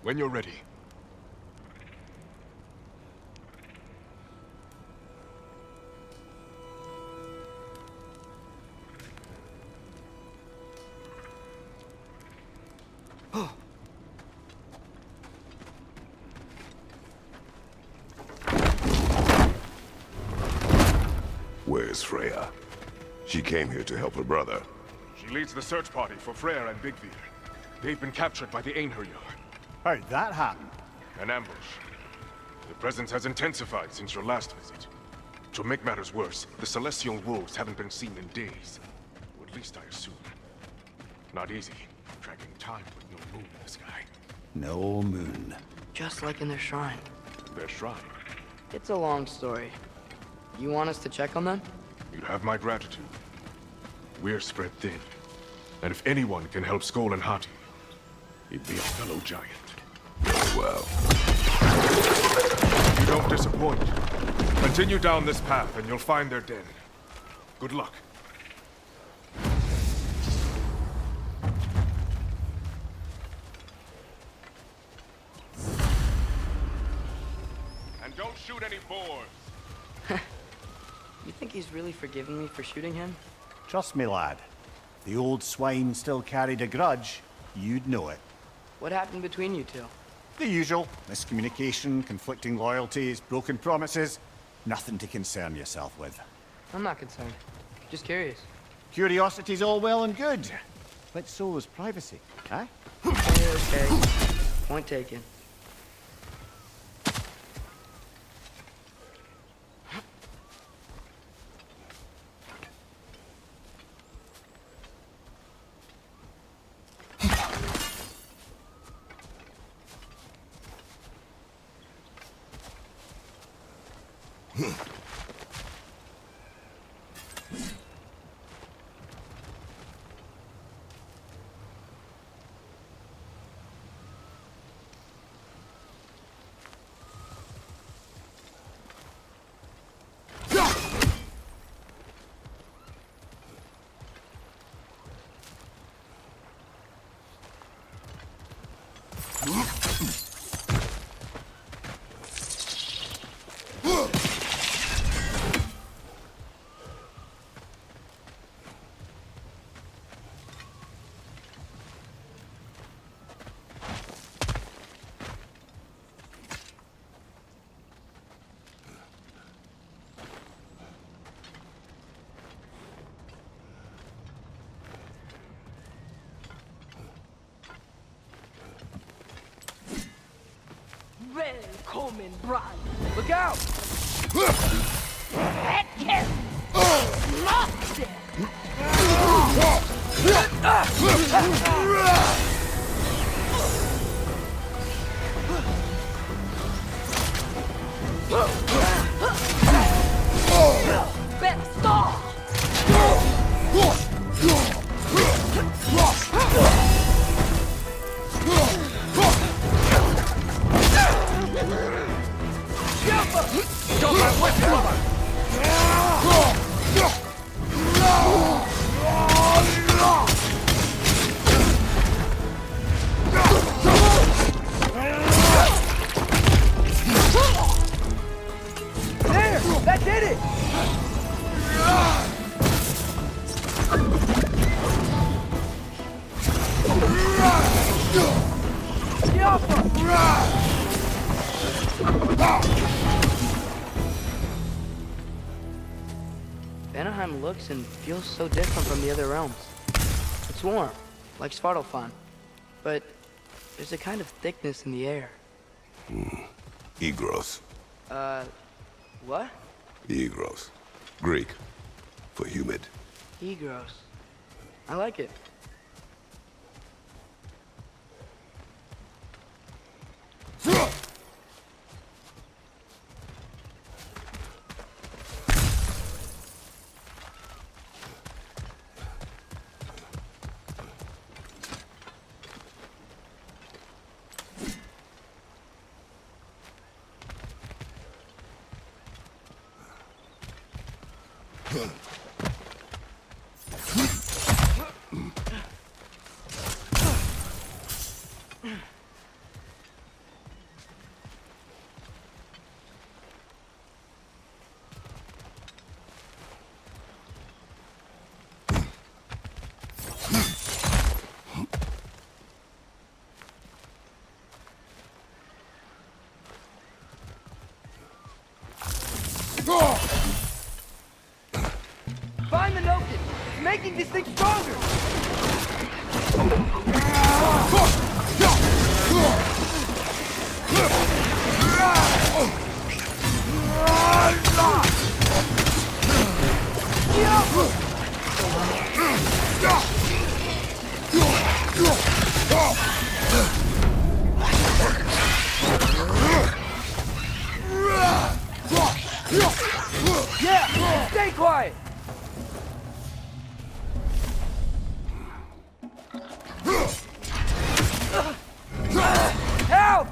When you're ready. Where's Freya? She came here to help her brother. She leads the search party for Freyr and Bigvir. They've been captured by the Einherjar. How'd that happen? An ambush. The presence has intensified since your last visit. To make matters worse, the Celestial Wolves haven't been seen in days. Or at least I assume. Not easy, tracking time with no moon in the sky. No moon. Just like in their shrine. Their shrine. It's a long story. You want us to check on them? You have my gratitude. We're spread thin. And if anyone can help Skoll and Hati, he'd be a fellow giant. Well, You don't disappoint. Continue down this path and you'll find their den. Good luck. And don't shoot any boars. You think he's really forgiven me for shooting him? Trust me, lad. If the old swine still carried a grudge, you'd know it. What happened between you two? The usual. Miscommunication, conflicting loyalties, broken promises. Nothing to concern yourself with. I'm not concerned. Just curious. Curiosity's all well and good. But so is privacy, eh? Okay. Point taken. Välkommen, brand! Look out! Räcker! Måste! Bästa! That did it! Vanaheim looks and feels so different from the other realms. It's warm, like Svartalfheim, but there's a kind of thickness in the air. Egros. What? Egros. Greek. For humid. Egros. I like it. this thing stronger! Yeah! Stay quiet! Help!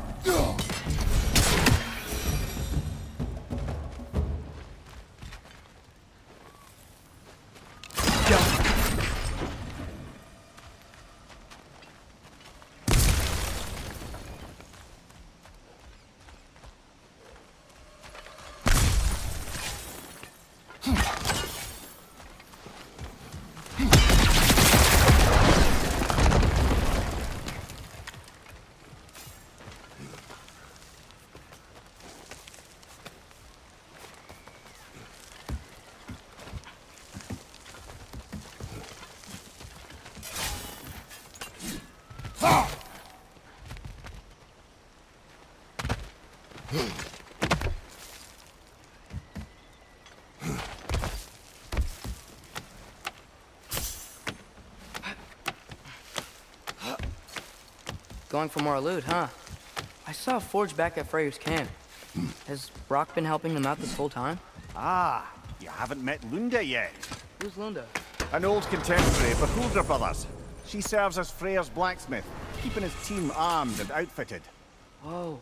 Going for more loot, huh? I saw a forge back at Freyr's camp. Has Brock been helping them out this whole time? Ah, you haven't met Lunda yet. Who's Lunda? An old contemporary of the Hulder brothers. She serves as Freyr's blacksmith, keeping his team armed and outfitted. Whoa.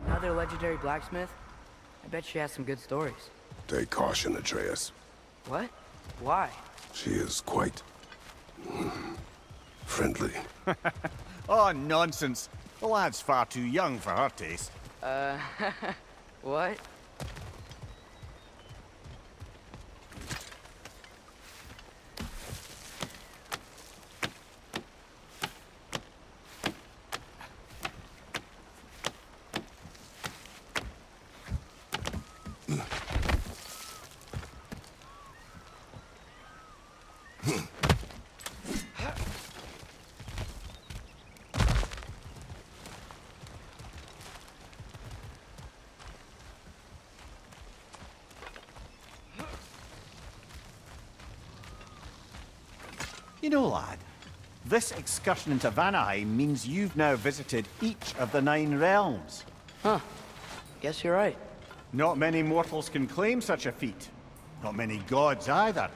Another legendary blacksmith? I bet she has some good stories. Take caution, Atreus. What? Why? She is quite... friendly. Oh, nonsense. The lad's far too young for her taste. What? You know, lad, this excursion into Vanaheim means you've now visited each of the 9 realms. Huh. Guess you're right. Not many mortals can claim such a feat. Not many gods either.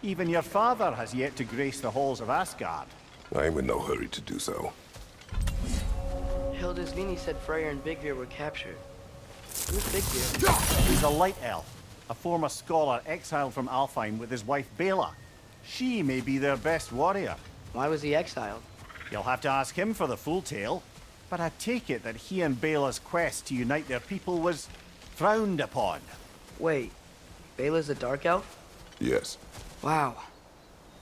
Even your father has yet to grace the halls of Asgard. I'm in no hurry to do so. Hildisvini said Freyr and Bigvir were captured. Who's Bigvir? He's a light elf, a former scholar exiled from Alfheim with his wife Bela. She may be their best warrior. Why was he exiled? You'll have to ask him for the full tale. But I take it that he and Bela's quest to unite their people was frowned upon. Wait, Bela's a dark elf? Yes. Wow.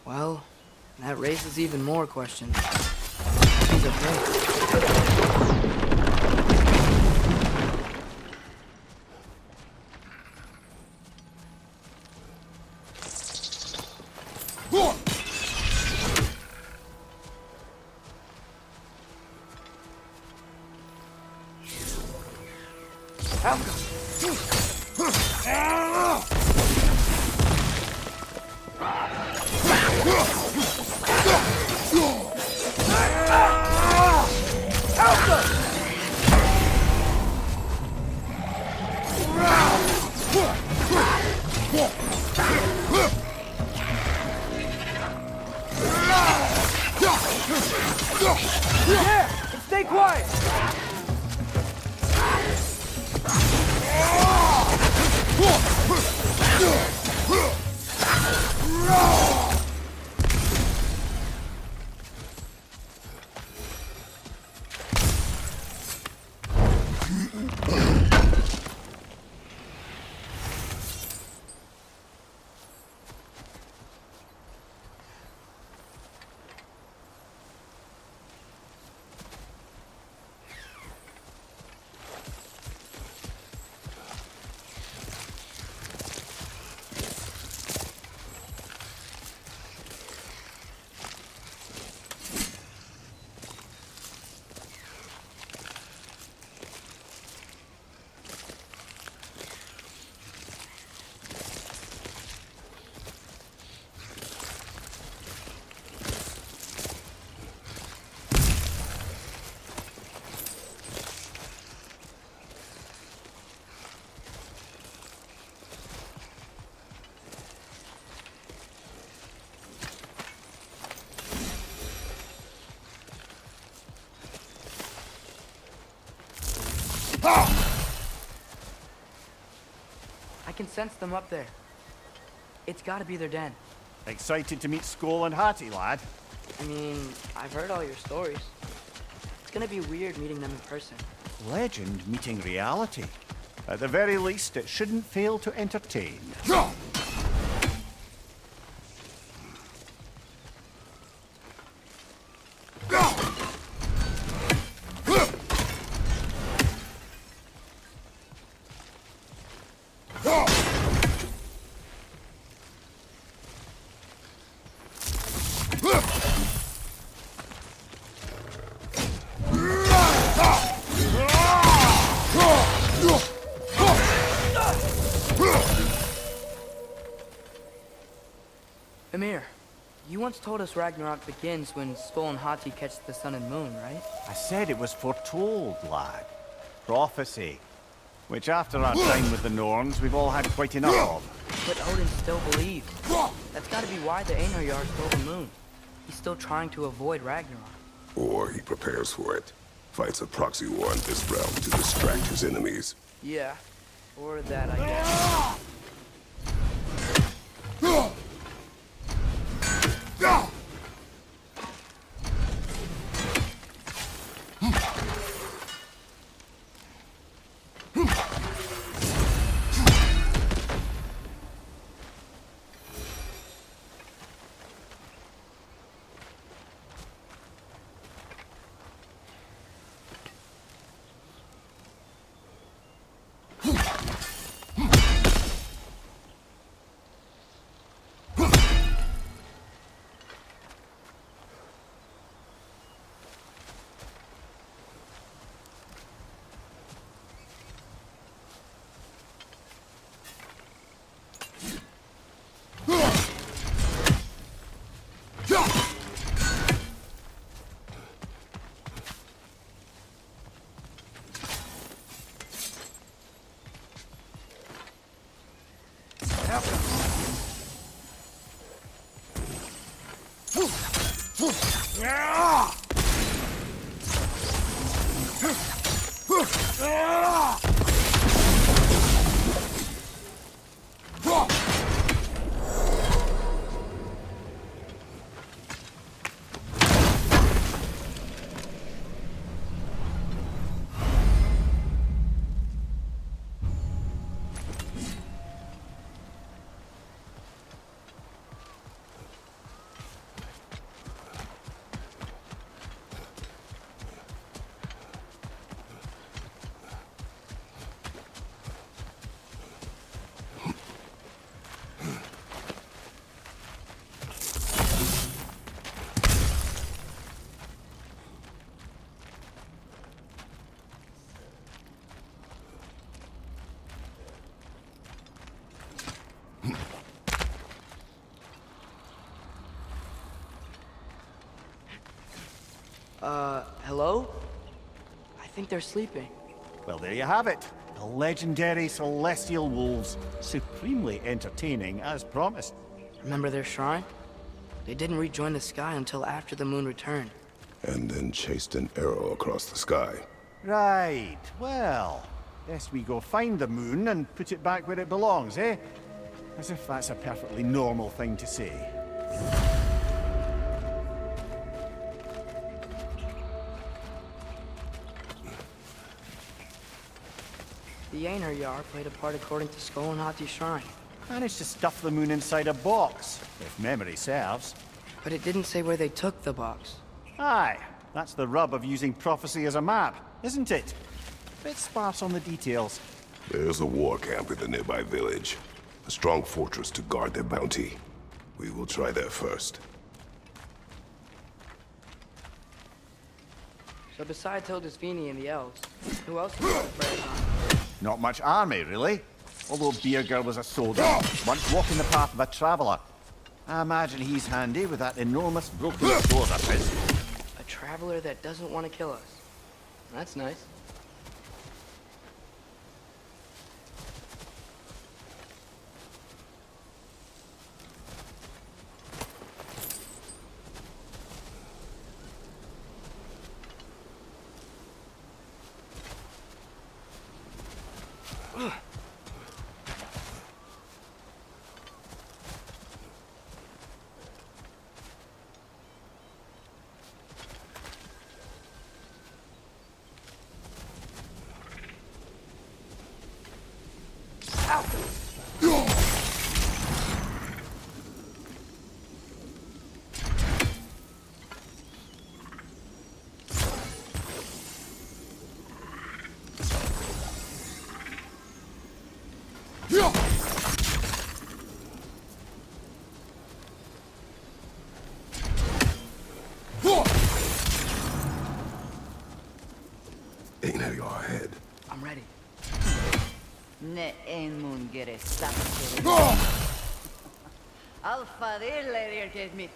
Well, that raises even more questions. He's a Freyr. I can sense them up there. It's gotta be their den. Excited to meet Skoll and Hattie, lad? I mean, I've heard all your stories. It's gonna be weird meeting them in person. Legend meeting reality. At the very least, it shouldn't fail to entertain. Emir, you once told us Ragnarok begins when Skoll and Hati catch the sun and moon, right? I said it was foretold, lad. Prophecy. Which after our time with the Norns, we've all had quite enough of. But Odin still believes. That's gotta be why the Einherjar stole the moon. He's still trying to avoid Ragnarok. Or he prepares for it. Fights a proxy war in this realm to distract his enemies. Yeah. Or that, I guess. Hello? I think they're sleeping. Well, there you have it. The legendary celestial wolves. Supremely entertaining, as promised. Remember their shrine? They didn't rejoin the sky until after the moon returned. And then chased an arrow across the sky. Right. Well, Best we go find the moon and put it back where it belongs, eh? As if that's a perfectly normal thing to say. The Einherjar played a part according to Skull and Hati's shrine. Managed to stuff the moon inside a box, if memory serves. But it didn't say where they took the box. Aye, that's the rub of using prophecy as a map, isn't it? Bit sparse on the details. There's a war camp in the nearby village. A strong fortress to guard their bounty. We will try there first. So besides Hildisvini and the elves, who else is on the prey on? Not much army, really. Although Beerger was a soldier, once walking the path of a traveler. I imagine he's handy with that enormous broken sword of his. A traveler that doesn't want to kill us. That's nice. Einherjar ahead. I'm ready. Ne en mun gere sakkeri. Alfa diller mitt.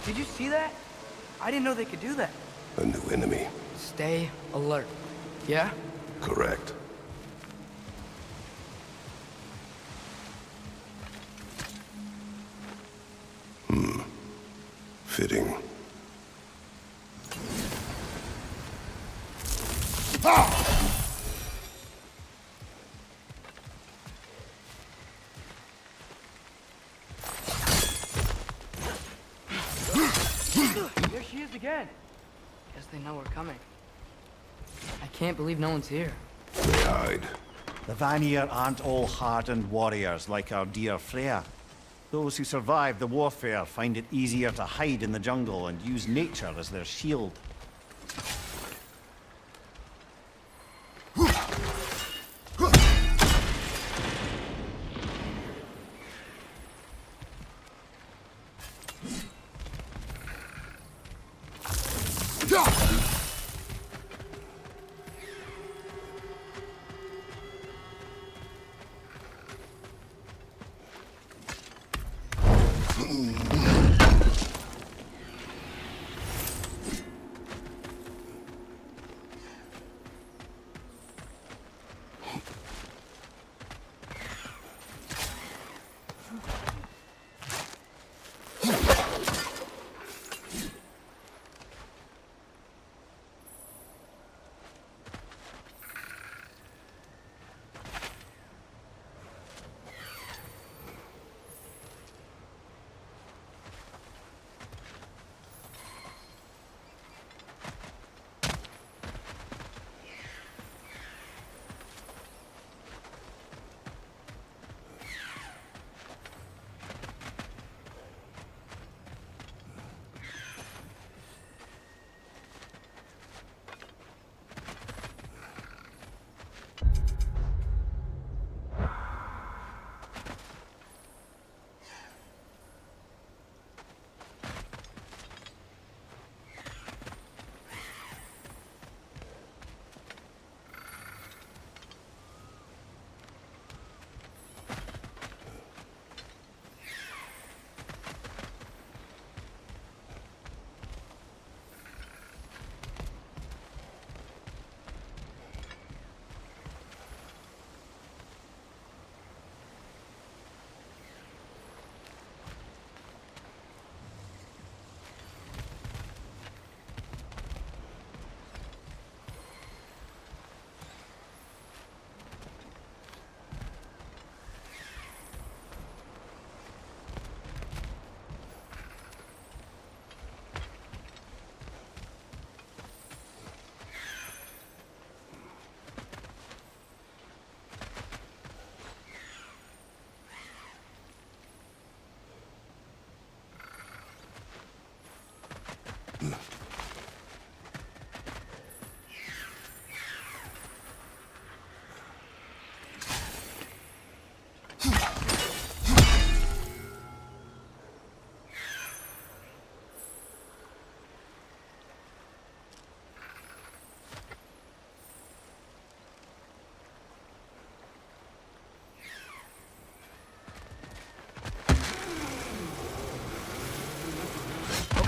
Did you see that? I didn't know they could do that. A new enemy. Stay alert. Yeah? Correct. Fitting. There she is again. Guess they know we're coming. I can't believe no one's here. They hide. The Vanir aren't all hardened warriors like our dear Freya. Those who survive the warfare find it easier to hide in the jungle and use nature as their shield.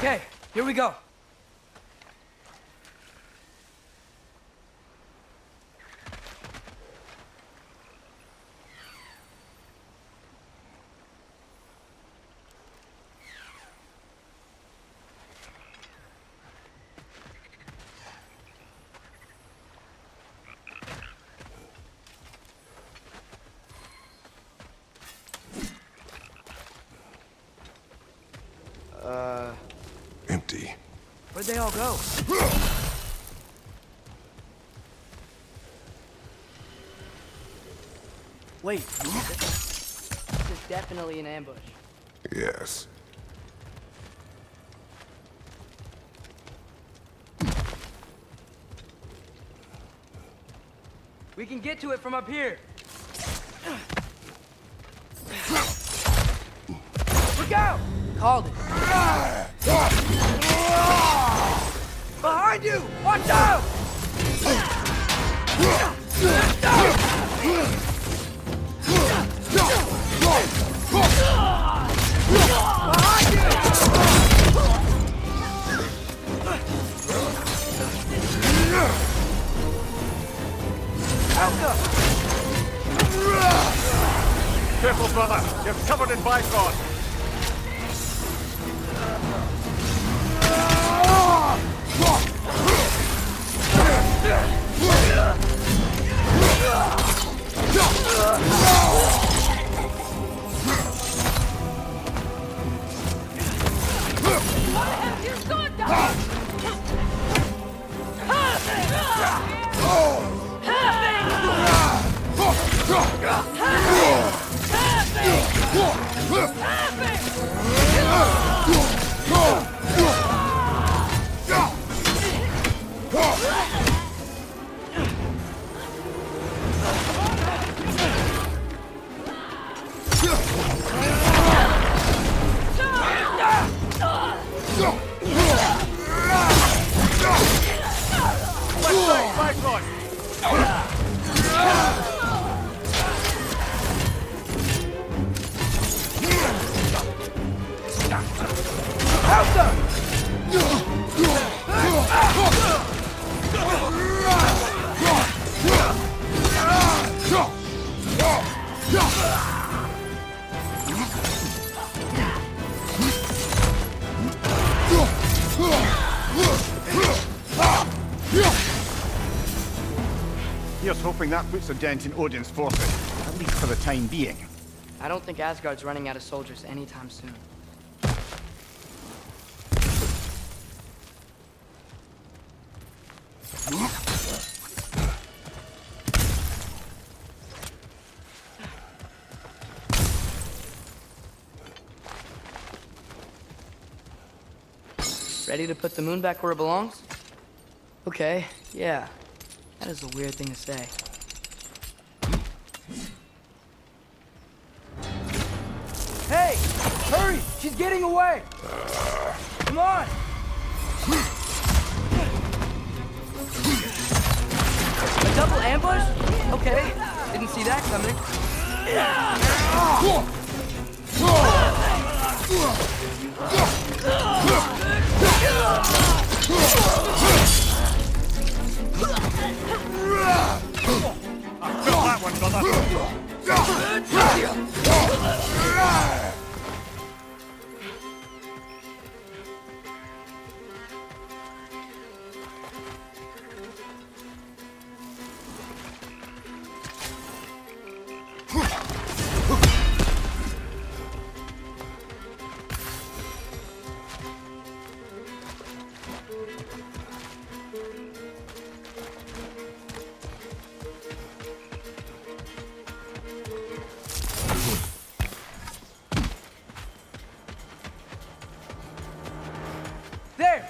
Okay, here we go. Empty. Where'd they all go? Wait, this is definitely an ambush. Yes. We can get to it from up here. Look out! Called it. Behind you! Watch out! Careful, brother. You're covered in bifrost. Your sword down! Here's hoping that puts a dent in Odin's forces, at least for the time being. I don't think Asgard's running out of soldiers anytime soon. Ready to put the moon back where it belongs? Okay, yeah. That is a weird thing to say. Hey! Hurry! She's getting away! Come on! A double ambush? Okay. Didn't see that coming. Feel that one, brother. There!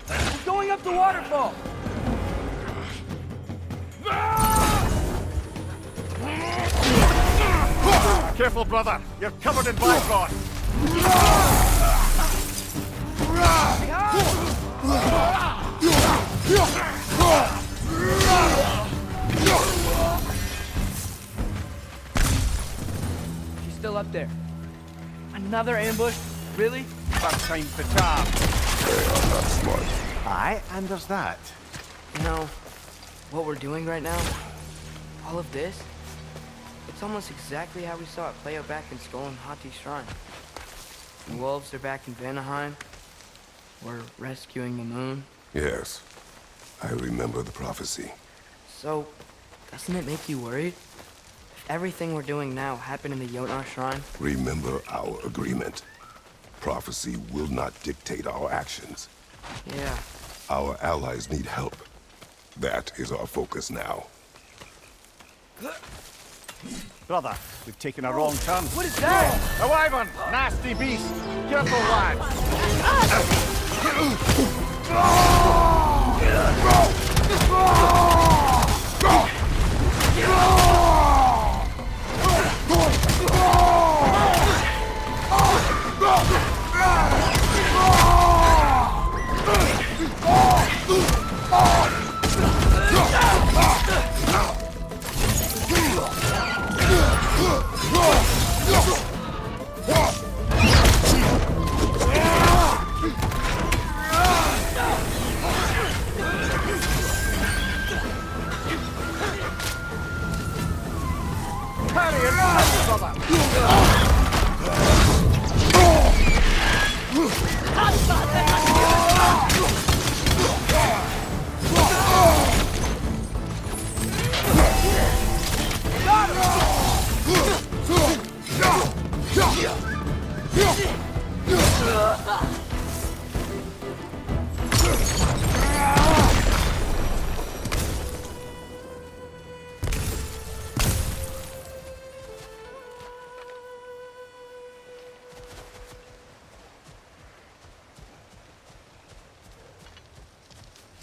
We're going up the waterfall! Careful, brother. You're covered in bifrost. She's still up there. Another ambush? Really? First time for charm. They are not smart. Aye, and there's that. You know, what we're doing right now, all of this, it's almost exactly how we saw it play out back in Skull and Hati's shrine. The wolves are back in Vanaheim. We're rescuing the moon. Yes, I remember the prophecy. So, doesn't it make you worried? If everything we're doing now happened in the Jotnar shrine? Remember our agreement. Prophecy will not dictate our actions. Yeah. Our allies need help. That is our focus now. Brother, we've taken a wrong turn. What is that? A wyvern! Nasty beast! Careful, lad!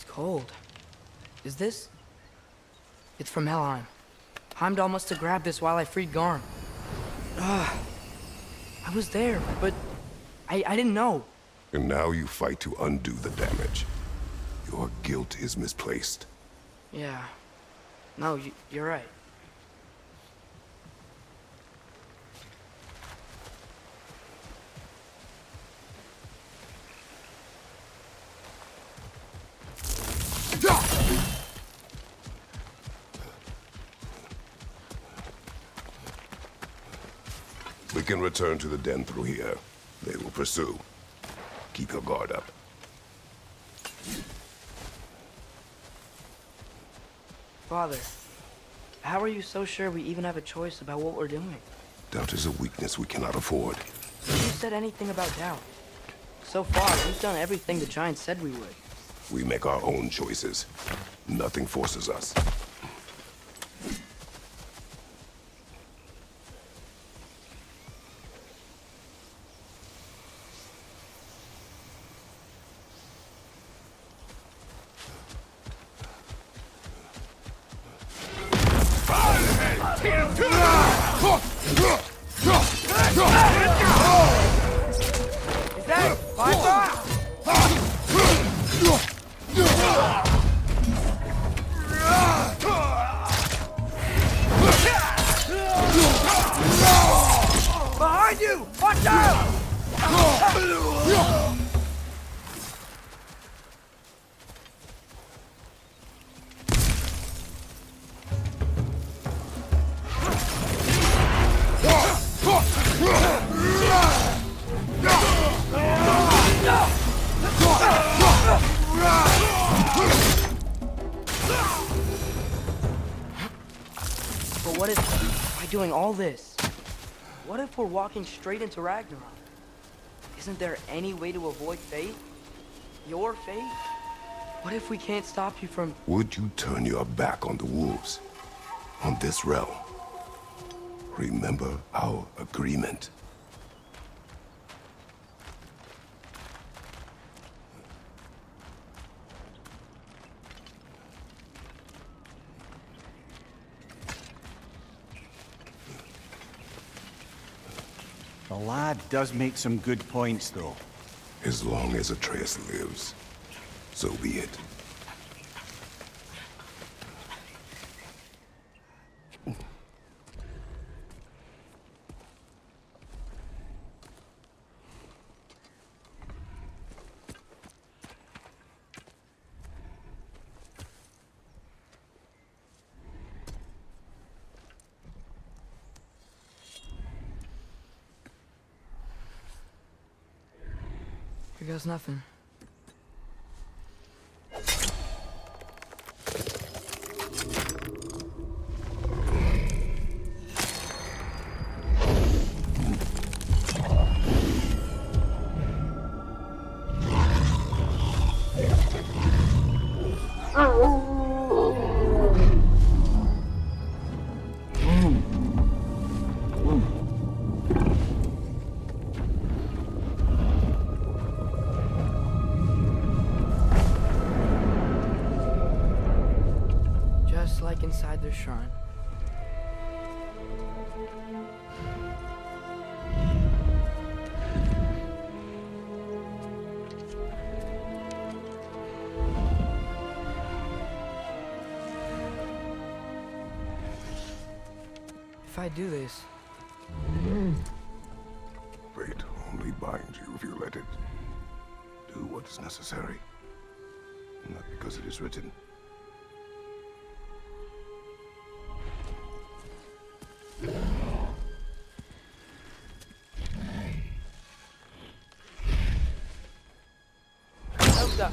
Cold. Is this? It's from Helheim. Heimdall must have grabbed this while I freed Garm. I was there, but I didn't know. And now you fight to undo the damage. Your guilt is misplaced. Yeah. No, you're right. We can return to the den through here. They will pursue. Keep your guard up. Father, how are you so sure we even have a choice about what we're doing? Doubt is a weakness we cannot afford. Who said anything about doubt? So far, we've done everything the Giants said we would. We make our own choices. Nothing forces us. Behind you! Watch out! But what if, by doing all this, what if we're walking straight into Ragnarok? Isn't there any way to avoid fate? Your fate? What if we can't stop you from... Would you turn your back on the wolves? On this realm? Remember our agreement. The lad does make some good points, though. As long as Atreus lives, so be it. Here goes nothing. Just like inside their shrine. If I do this, Fate only binds you if you let it. Do what is necessary. Not because it is written. Elsa!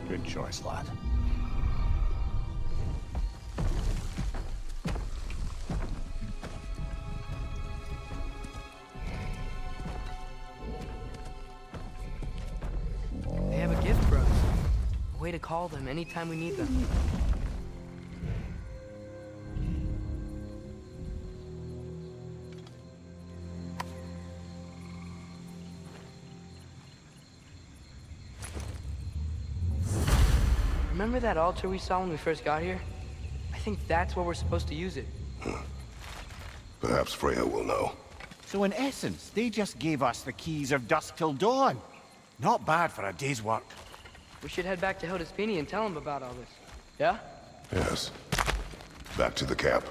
Good choice, lad. They have a gift for us. A way to call them anytime we need them. Remember that altar we saw when we first got here? I think that's where we're supposed to use it. Perhaps Freya will know. So in essence, they just gave us the keys of dusk till dawn. Not bad for a day's work. We should head back to Hildaspini and tell him about all this. Yeah? Yes. Back to the camp.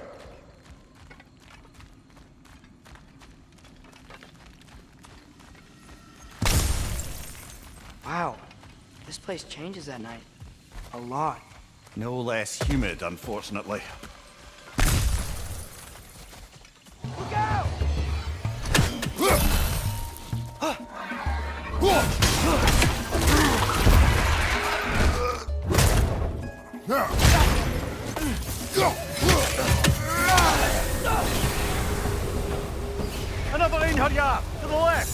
Wow. This place changes at night. A lot. No less humid, unfortunately. Look out! Another Einherjar! To the left!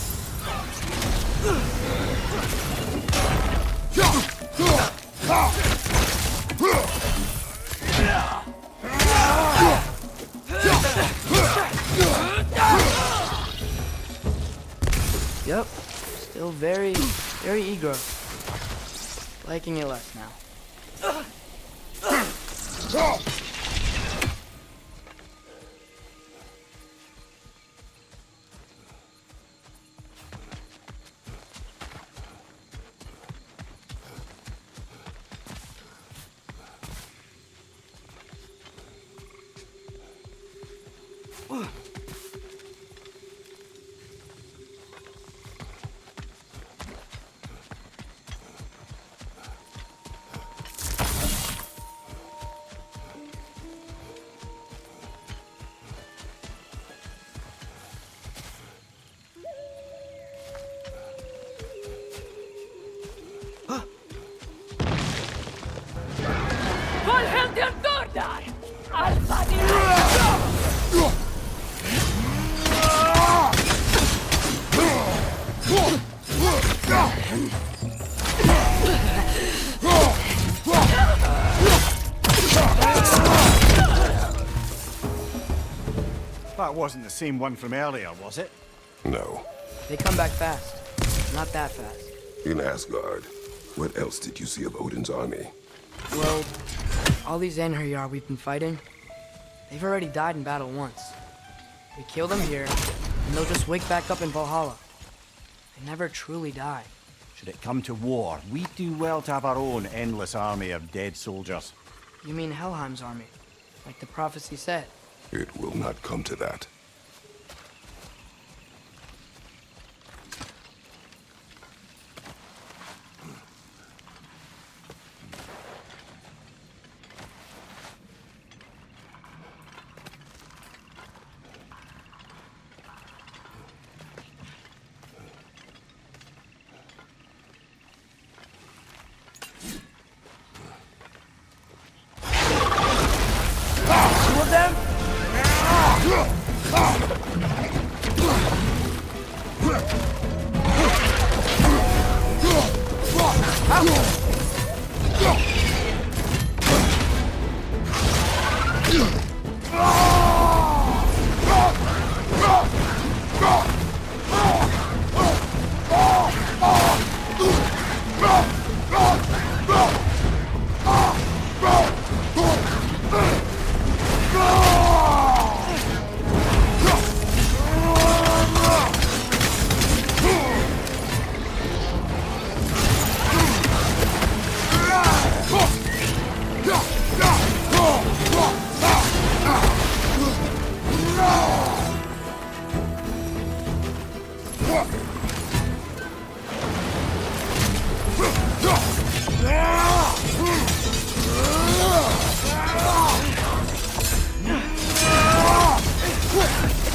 Yep. Still very eager. Liking it less now. Volheldir Dordar! Alfani! That wasn't the same one from earlier, was it? No. They come back fast. Not that fast. In Asgard, what else did you see of Odin's army? Well, all these Einherjar we've been fighting, they've already died in battle once. We kill them here, and they'll just wake back up in Valhalla. They never truly die. Should it come to war, we do well to have our own endless army of dead soldiers. You mean Helheim's army, like the prophecy said? It will not come to that. of them?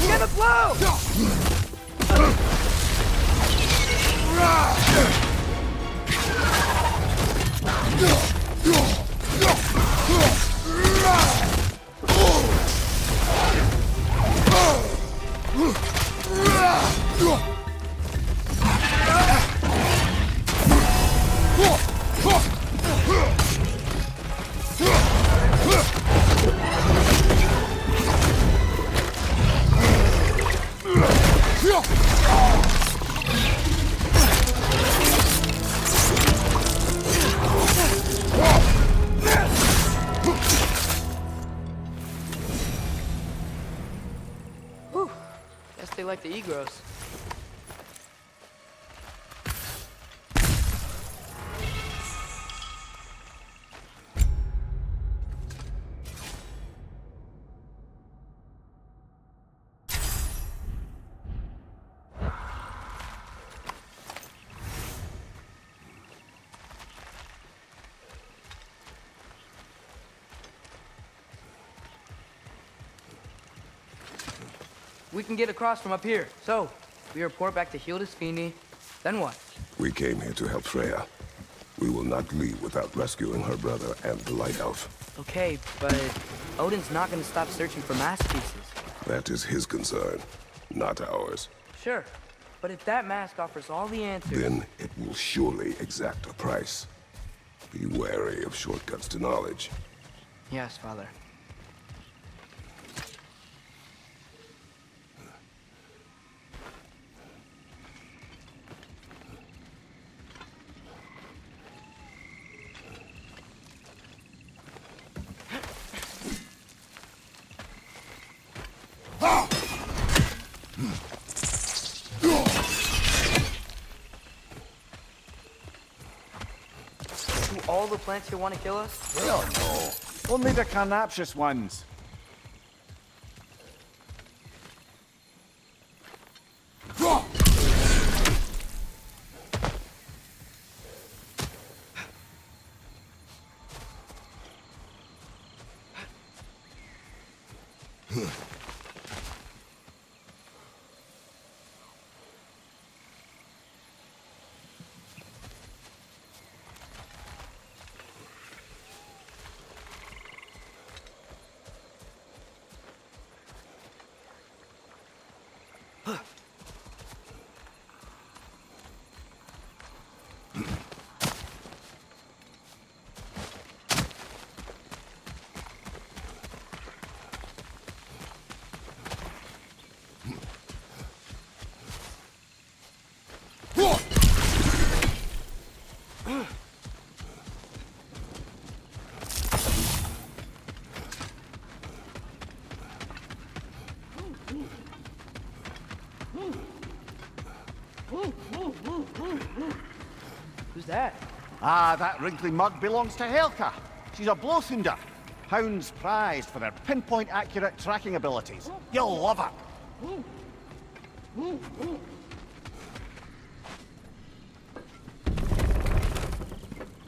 Get a blow! Whew. Guess they like the egros. We can get across from up here. So, we report back to Hilda's Fini. Then what? We came here to help Freya. We will not leave without rescuing her brother and the Light Elf. Okay, but Odin's not gonna stop searching for masterpieces. That is his concern, not ours. Sure, but if that mask offers all the answers... Then it will surely exact a price. Be wary of shortcuts to knowledge. Yes, Father. Do all the plants here want to kill us? Hell no. Only the carnivorous ones. Who's that? Ah, that wrinkly mug belongs to Helka. She's a blowthunder. Hounds prized for their pinpoint accurate tracking abilities. You'll love her.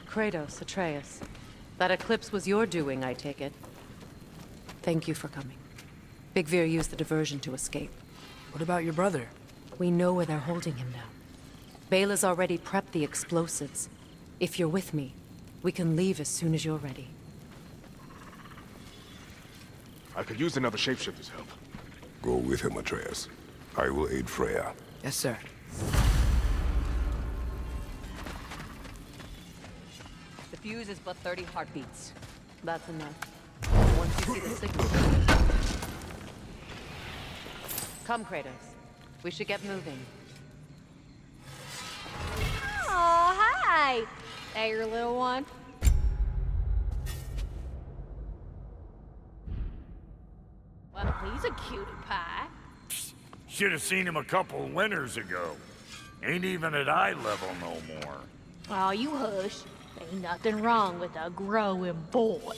Kratos, Atreus. That eclipse was your doing, I take it. Thank you for coming. Big Veer used the diversion to escape. What about your brother? We know where they're holding him now. Bela's already prepped the explosives. If you're with me, we can leave as soon as you're ready. I could use another shapeshifter's help. Go with him, Atreus. I will aid Freya. Yes, sir. The fuse is but 30 heartbeats. That's enough. Once you see the signal... Come, Kratos. We should get moving. Oh, hi! Hey, your little one. Well, he's a cutie pie. Should have seen him a couple winters ago. Ain't even at eye level no more. Oh, you hush. Ain't nothing wrong with a growing boy.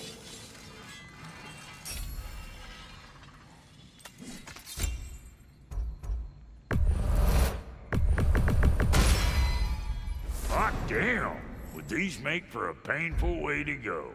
Hot damn! Would these make for a painful way to go?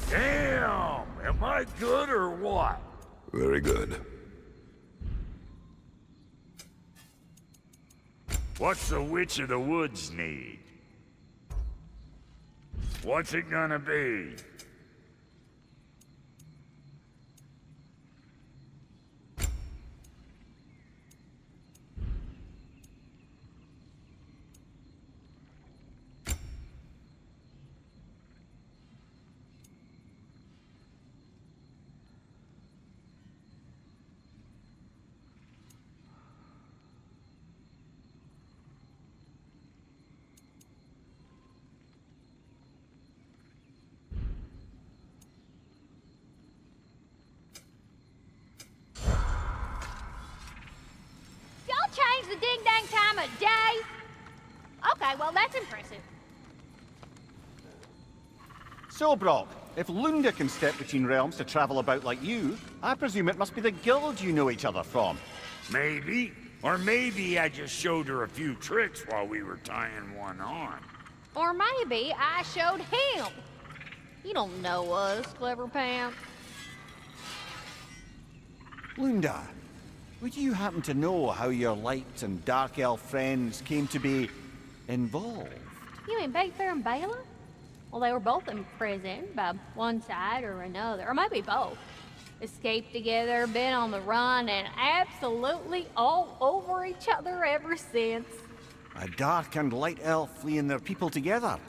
Damn! Am I good or what? Very good. What's the Witch of the Woods need? What's it gonna be? Y'all changed the ding-dang time of day? Okay, well, that's impressive. So, Brock, if Lunda can step between realms to travel about like you, I presume it must be the guild you know each other from. Maybe. Or maybe I just showed her a few tricks while we were tying one on. Or maybe I showed him. You don't know us, Clever Pants. Lunda, would you happen to know how your light and dark elf friends came to be involved? You mean Big Fair and Bela? Well, they were both in prison by one side or another, or maybe both. Escaped together, been on the run, and absolutely all over each other ever since. A dark and light elf fleeing their people together.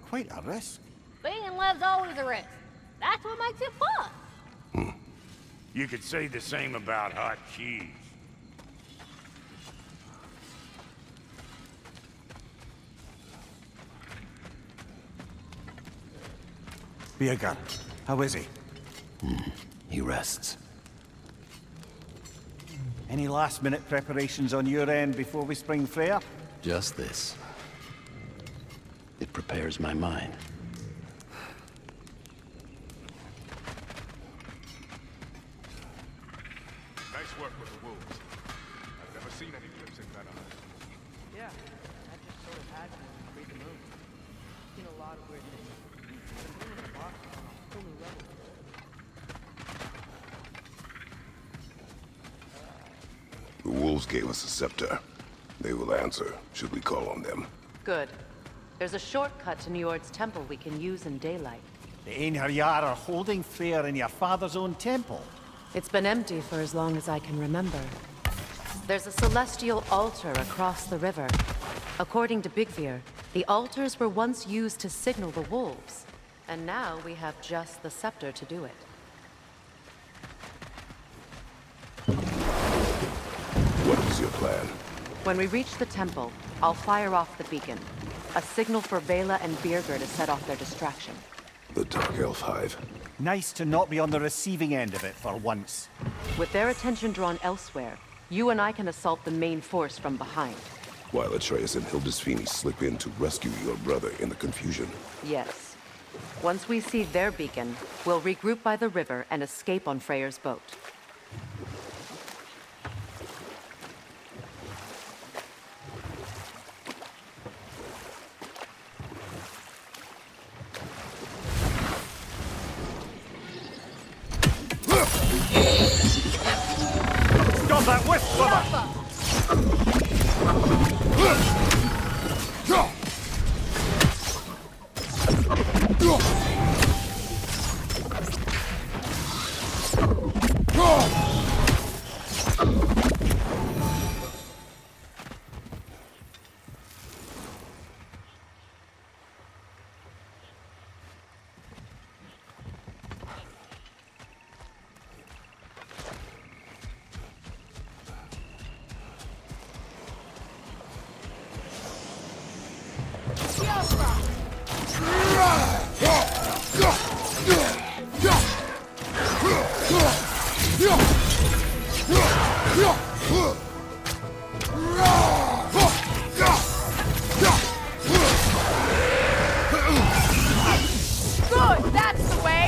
Quite a risk. Being in love's always a risk. That's what makes it fun. You could say the same about hot cheese. Bjergard, how is he? He rests. Any last-minute preparations on your end before we spring Freya? Just this. It prepares my mind. Nice work with the wolves. I've never seen any clips in that eye. Yeah, that just sort of had me read the moon. Seen a lot of weird things. The moon and the boss are on a whole new level. The wolves gave us a scepter. They will answer, should we call on them. Good. There's a shortcut to Njord's temple we can use in daylight. The Einherjar are holding Freyr in your father's own temple. It's been empty for as long as I can remember. There's a celestial altar across the river. According to Bigvir, the altars were once used to signal the wolves. And now we have just the scepter to do it. What is your plan? When we reach the temple, I'll fire off the beacon. A signal for Vela and Birger to set off their distraction. The Dark Elf Hive. Nice to not be on the receiving end of it for once. With their attention drawn elsewhere, you and I can assault the main force from behind. While Atreus and Hildisvini slip in to rescue your brother in the confusion. Yes. Once we see their beacon, we'll regroup by the river and escape on Freyr's boat. Stop that whisk, brother! Good, that's the way!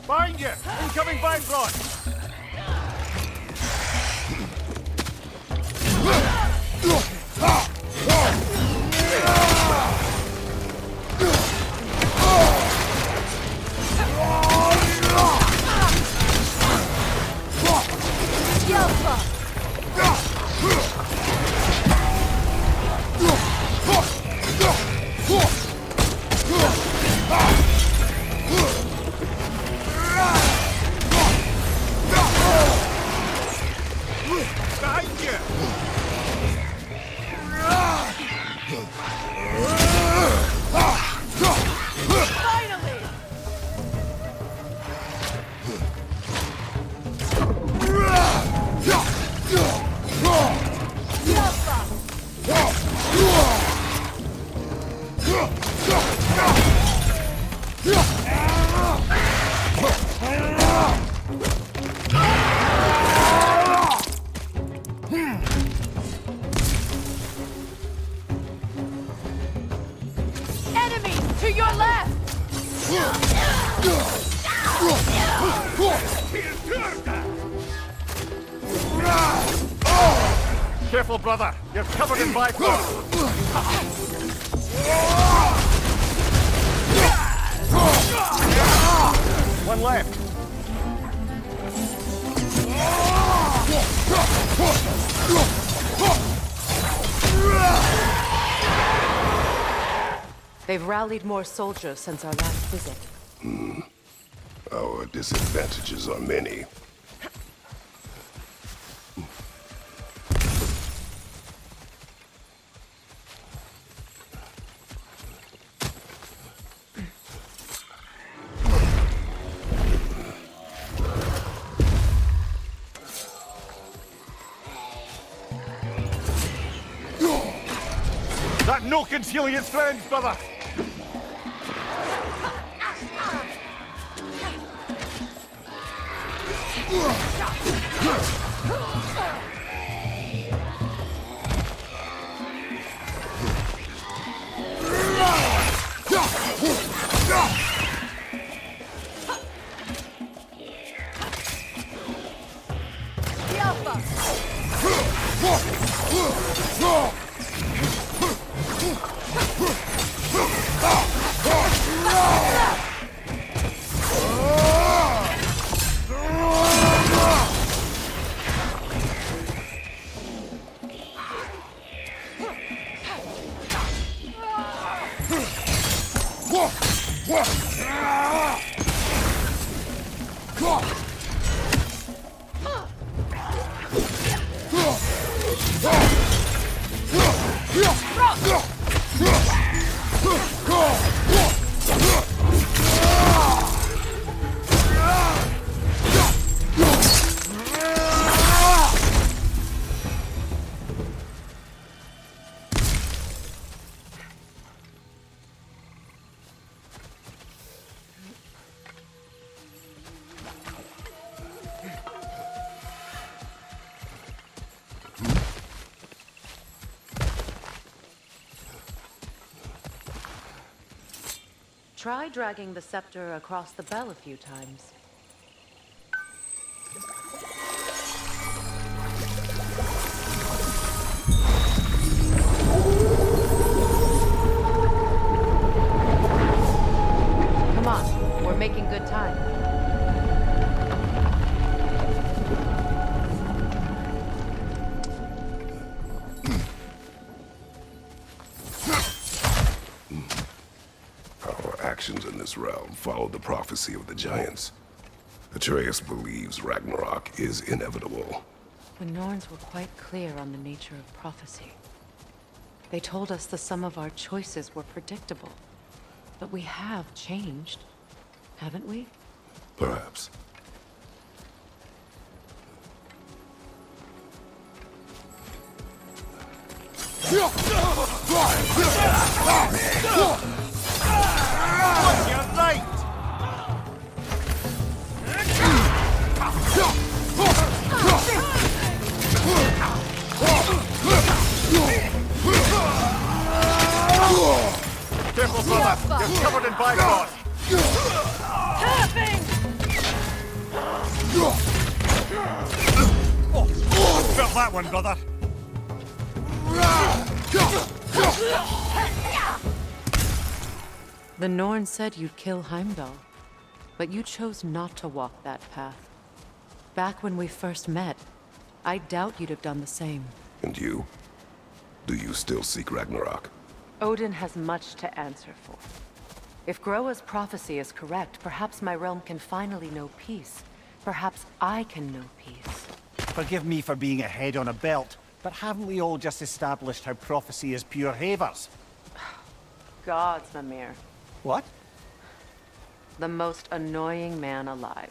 Behind you! Incoming Vibrod! Careful, brother. You're covered in Vibrod. One left. They've rallied more soldiers since our last visit. Our disadvantages are many. That no-kid's healing its friends, brother! Try dragging the scepter across the bell a few times. Come on, we're making good time. Actions in this realm follow the prophecy of the giants. Atreus believes Ragnarok is inevitable. The Norns were quite clear on the nature of prophecy. They told us the sum of our choices were predictable. But we have changed, haven't we? Perhaps. You're right! Careful, brother! You're covered in bifrost! Oh, felt that one, brother! The Norn said you'd kill Heimdall, but you chose not to walk that path. Back when we first met, I doubt you'd have done the same. And you? Do you still seek Ragnarok? Odin has much to answer for. If Groa's prophecy is correct, perhaps my realm can finally know peace. Perhaps I can know peace. Forgive me for being a head on a belt, but haven't we all just established how prophecy is pure havers? Gods, Mimir. What? The most annoying man alive.